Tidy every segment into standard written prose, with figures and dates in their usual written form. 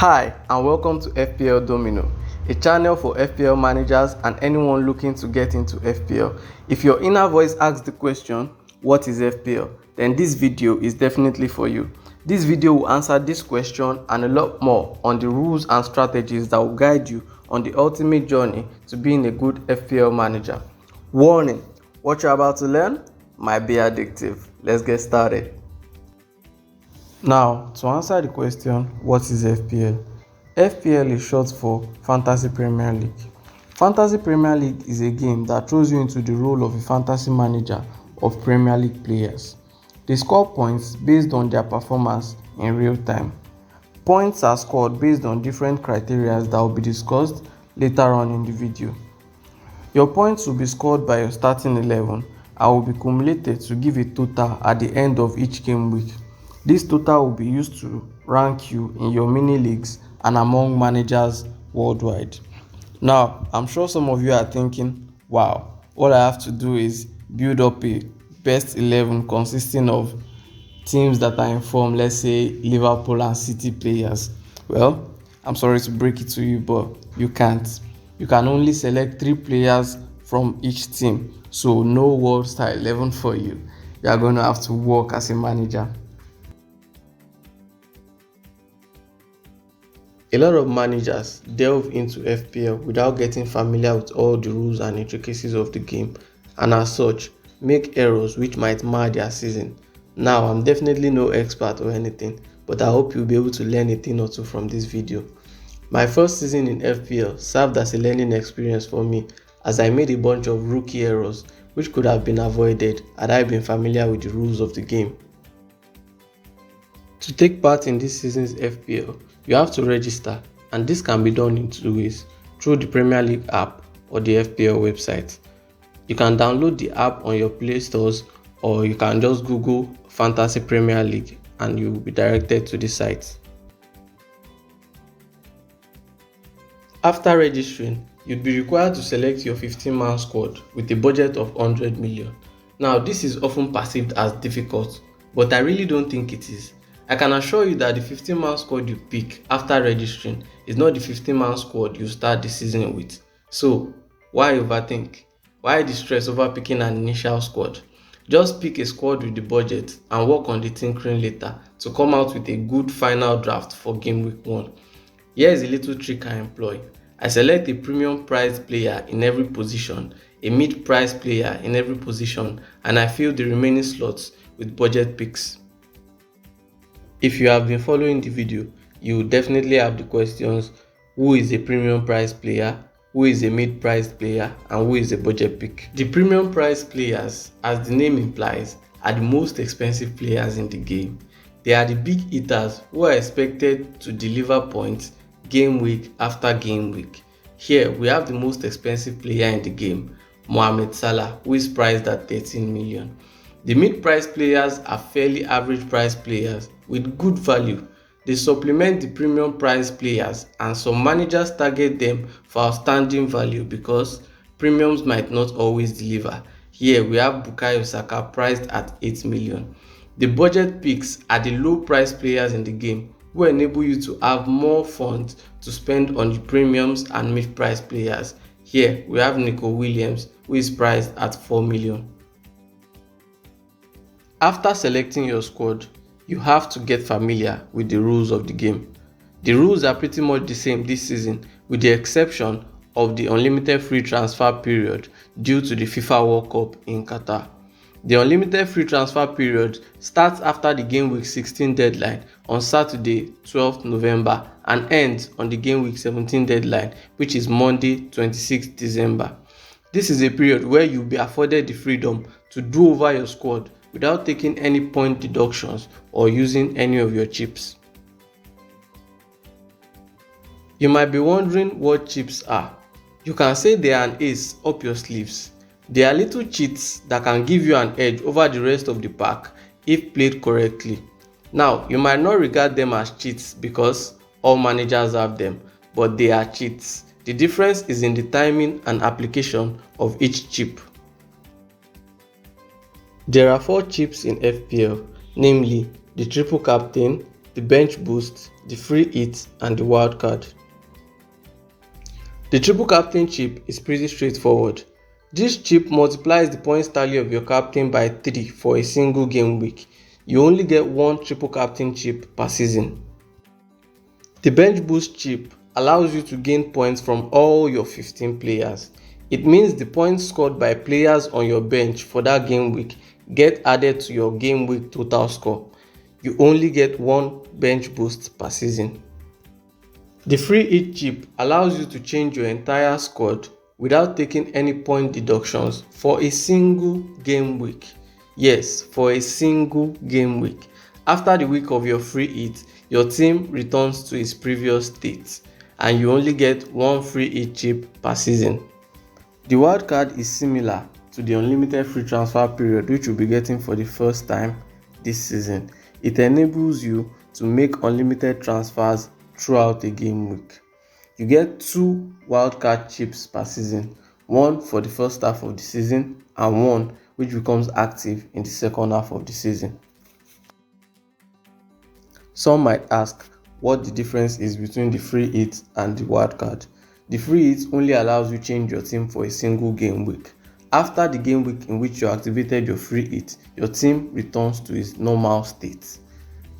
Hi and welcome to FPL Domino, a channel for FPL managers and anyone looking to get into FPL. If your inner voice asks the question, what is FPL? Then this video is definitely for you. This video will answer this question and a lot more on the rules and strategies that will guide you on the ultimate journey to being a good FPL manager. Warning, what you're about to learn might be addictive. Let's get started. Now, to answer the question, what is FPL? FPL is short for Fantasy Premier League. Fantasy Premier League is a game that throws you into the role of a fantasy manager of Premier League players. They score points based on their performance in real time. Points are scored based on different criteria that will be discussed later on in the video. Your points will be scored by your starting 11 and will be cumulated to give a total at the end of each game week. This total will be used to rank you in your mini leagues and among managers worldwide. Now, I'm sure some of you are thinking, wow, all I have to do is build up a best 11 consisting of teams that are in form, let's say Liverpool and City players. Well, I'm sorry to break it to you, but you can't. You can only select 3 players from each team, so no World Star 11 for you. You are going to have to work as a manager. A lot of managers delve into FPL without getting familiar with all the rules and intricacies of the game, and as such, make errors which might mar their season. Now, I'm definitely no expert or anything, but I hope you'll be able to learn a thing or two from this video. My first season in FPL served as a learning experience for me, as I made a bunch of rookie errors which could have been avoided had I been familiar with the rules of the game. To take part in this season's FPL, you have to register, and this can be done in 2 ways, through the Premier League app or the FPL website. You can download the app on your Play stores, or you can just Google Fantasy Premier League and you will be directed to the site. After registering, you'd be required to select your 15-man squad with a budget of 100 million. Now, this is often perceived as difficult, but I really don't think it is. I can assure you that the 15-man squad you pick after registering is not the 15-man squad you start the season with. So, why overthink? Why the stress over picking an initial squad? Just pick a squad with the budget and work on the tinkering later to come out with a good final draft for game week 1. Here is a little trick I employ. I select a premium priced player in every position, a mid-priced player in every position, and I fill the remaining slots with budget picks. If you have been following the video, you will definitely have the questions: who is a premium price player, who is a mid-priced player, and who is a budget pick. The premium price players, as the name implies, are the most expensive players in the game. They are the big hitters who are expected to deliver points game week after game week. Here we have the most expensive player in the game, Mohamed Salah, who is priced at 13 million. The mid-priced players are fairly average price players with good value. They supplement the premium price players, and some managers target them for outstanding value because premiums might not always deliver. Here we have Bukayo Saka priced at 8 million. The budget picks are the low price players in the game who enable you to have more funds to spend on the premiums and mid-price players. Here we have Nico Williams, who is priced at 4 million. After selecting your squad, you have to get familiar with the rules of the game. The rules are pretty much the same this season, with the exception of the unlimited free transfer period due to the FIFA World Cup in Qatar. The unlimited free transfer period starts after the game week 16 deadline on Saturday 12th November and ends on the game week 17 deadline, which is Monday 26th December. This is a period where you'll be afforded the freedom to do over your squad without taking any point deductions or using any of your chips. You might be wondering what chips are. You can say they are an ace up your sleeves. They are little cheats that can give you an edge over the rest of the pack if played correctly. Now, you might not regard them as cheats because all managers have them, but they are cheats. The difference is in the timing and application of each chip. There are 4 chips in FPL, namely the triple captain, the bench boost, the free hit, and the wild card. The triple captain chip is pretty straightforward. This chip multiplies the points tally of your captain by 3 for a single game week. You only get one triple captain chip per season. The bench boost chip allows you to gain points from all your 15 players. It means the points scored by players on your bench for that game week get added to your game week total score. You only get one bench boost per season. The free hit chip allows you to change your entire squad without taking any point deductions for a single game week. Yes, for a single game week. After the week of your free hit, your team returns to its previous state and you only get one free hit chip per season. The wildcard is similar to the unlimited free transfer period which you'll be getting for the first time this season. It enables you to make unlimited transfers throughout a game week. You get 2 wildcard chips per season, one for the first half of the season and one which becomes active in the second half of the season. Some might ask what the difference is between the free hit and the wildcard. The free hit only allows you to change your team for a single game week. After the game week in which you activated your free hit, your team returns to its normal state.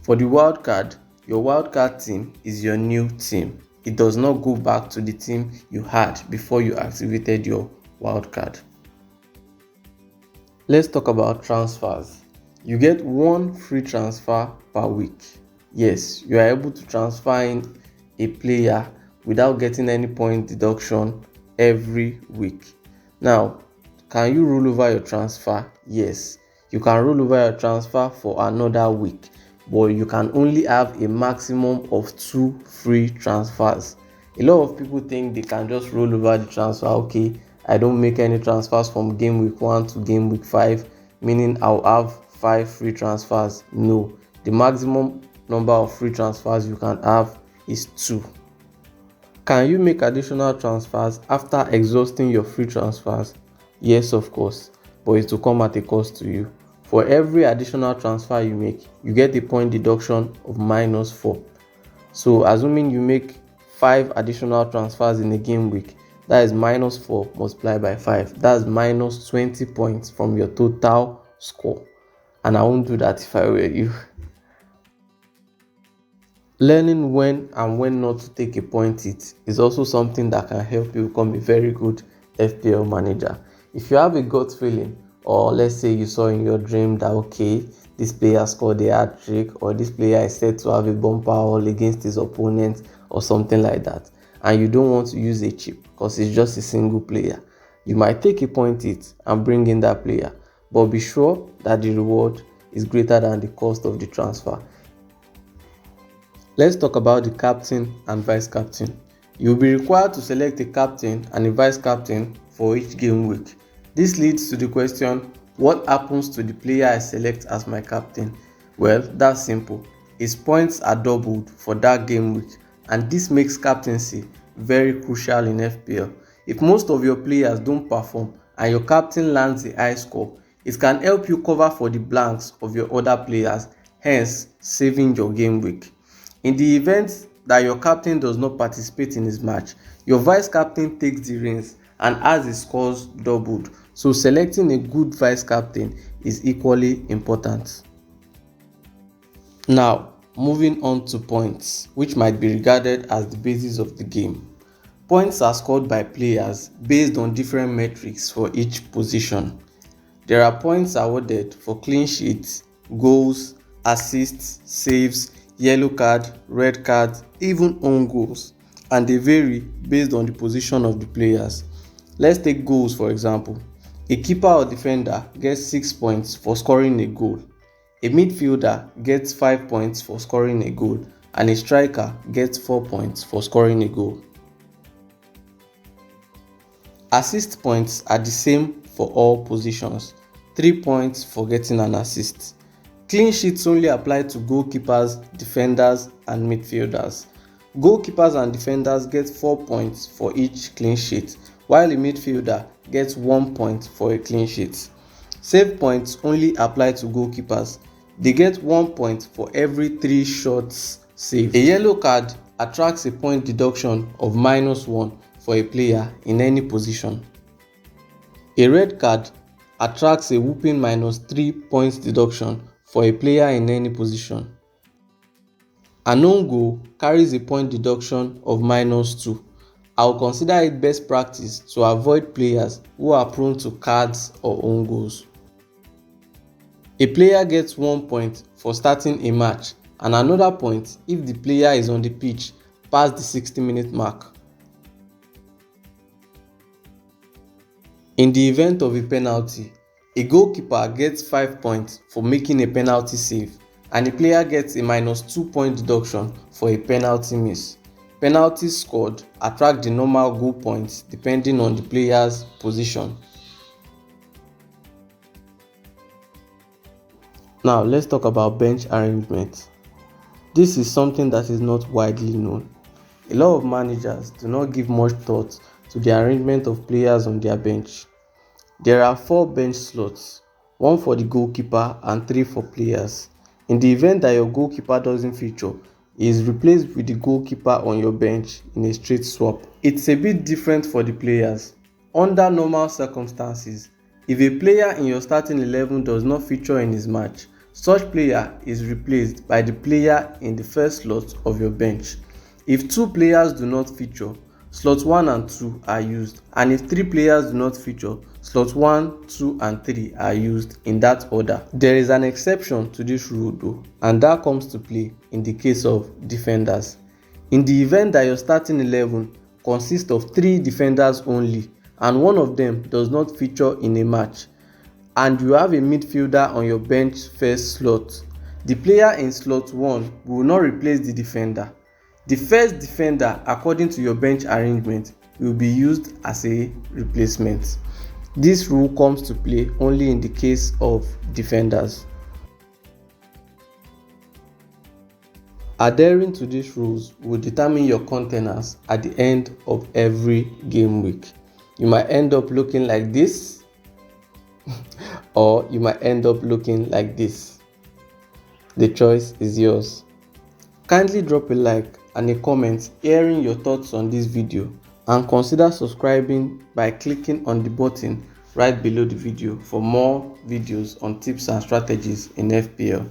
For the wildcard, your wildcard team is your new team. It does not go back to the team you had before you activated your wildcard. Let's talk about transfers. You get one free transfer per week. Yes, you are able to transfer in a player without getting any point deduction every week. Now, can you roll over your transfer? Yes, you can roll over your transfer for another week, but you can only have a maximum of 2 free transfers. A lot of people think they can just roll over the transfer. Okay, I don't make any transfers from game week 1 to game week 5, meaning I'll have 5 free transfers. No, the maximum number of free transfers you can have is 2. Can you make additional transfers after exhausting your free transfers? Yes, of course, but it will come at a cost to you. For every additional transfer you make, you get a point deduction of -4. So assuming you make 5 additional transfers in a game week, that is -4 multiplied by 5. That's -20 points from your total score. And I won't do that if I were you. Learning when and when not to take a point hit is also something that can help you become a very good FPL manager. If you have a gut feeling, or let's say you saw in your dream that okay, this player scored a hat-trick or this player is said to have a bumper haul against his opponent or something like that, and you don't want to use a chip because it's just a single player, you might take a point hit and bring in that player, but be sure that the reward is greater than the cost of the transfer. Let's talk about the captain and vice captain. You'll be required to select a captain and a vice captain for each game week. This leads to the question, what happens to the player I select as my captain? Well, that's simple. His points are doubled for that game week, and this makes captaincy very crucial in FPL. If most of your players don't perform and your captain lands a high score, it can help you cover for the blanks of your other players, hence saving your game week. In the event that your captain does not participate in his match, your vice captain takes the reins and has his scores doubled. So selecting a good vice captain is equally important. Now, moving on to points, which might be regarded as the basis of the game. Points are scored by players based on different metrics for each position. There are points awarded for clean sheets, goals, assists, saves, yellow card, red card, even own goals, and they vary based on the position of the players. Let's take goals for example. A keeper or defender gets 6 points for scoring a goal. A midfielder gets 5 points for scoring a goal, and a striker gets 4 points for scoring a goal. Assist points are the same for all positions, 3 points for getting an assist. Clean sheets only apply to goalkeepers, defenders, and midfielders. Goalkeepers and defenders get 4 points for each clean sheet, while a midfielder gets 1 point for a clean sheet. Save points only apply to goalkeepers. They get 1 point for every 3 shots saved. A yellow card attracts a point deduction of -1 for a player in any position. A red card attracts a whopping -3 points deduction for a player in any position. An own goal carries a point deduction of -2. I will consider it best practice to avoid players who are prone to cards or own goals. A player gets 1 point for starting a match and another point if the player is on the pitch past the 60-minute mark. In the event of a penalty, a goalkeeper gets 5 points for making a penalty save, and a player gets a -2 point deduction for a penalty miss. Penalties scored attract the normal goal points depending on the player's position. Now let's talk about bench arrangement. This is something that is not widely known. A lot of managers do not give much thought to the arrangement of players on their bench. There are 4 bench slots, 1 for the goalkeeper and 3 for players. In the event that your goalkeeper doesn't feature, he is replaced with the goalkeeper on your bench in a straight swap. It's a bit different for the players. Under normal circumstances, if a player in your starting 11 does not feature in his match, such player is replaced by the player in the first slot of your bench. If 2 players do not feature, slots 1 and 2 are used, and if 3 players do not feature, slots 1, 2 and 3 are used in that order. There is an exception to this rule though, and that comes to play in the case of defenders. In the event that your starting 11 consists of 3 defenders only and one of them does not feature in a match, and you have a midfielder on your bench first slot, the player in slot 1 will not replace the defender. The first defender according to your bench arrangement will be used as a replacement. This rule comes to play only in the case of defenders. Adhering to these rules will determine your contenance at the end of every game week. You might end up looking like this or you might end up looking like this. The choice is yours. Kindly drop a like and a comment hearing your thoughts on this video, and consider subscribing by clicking on the button right below the video for more videos on tips and strategies in FPL.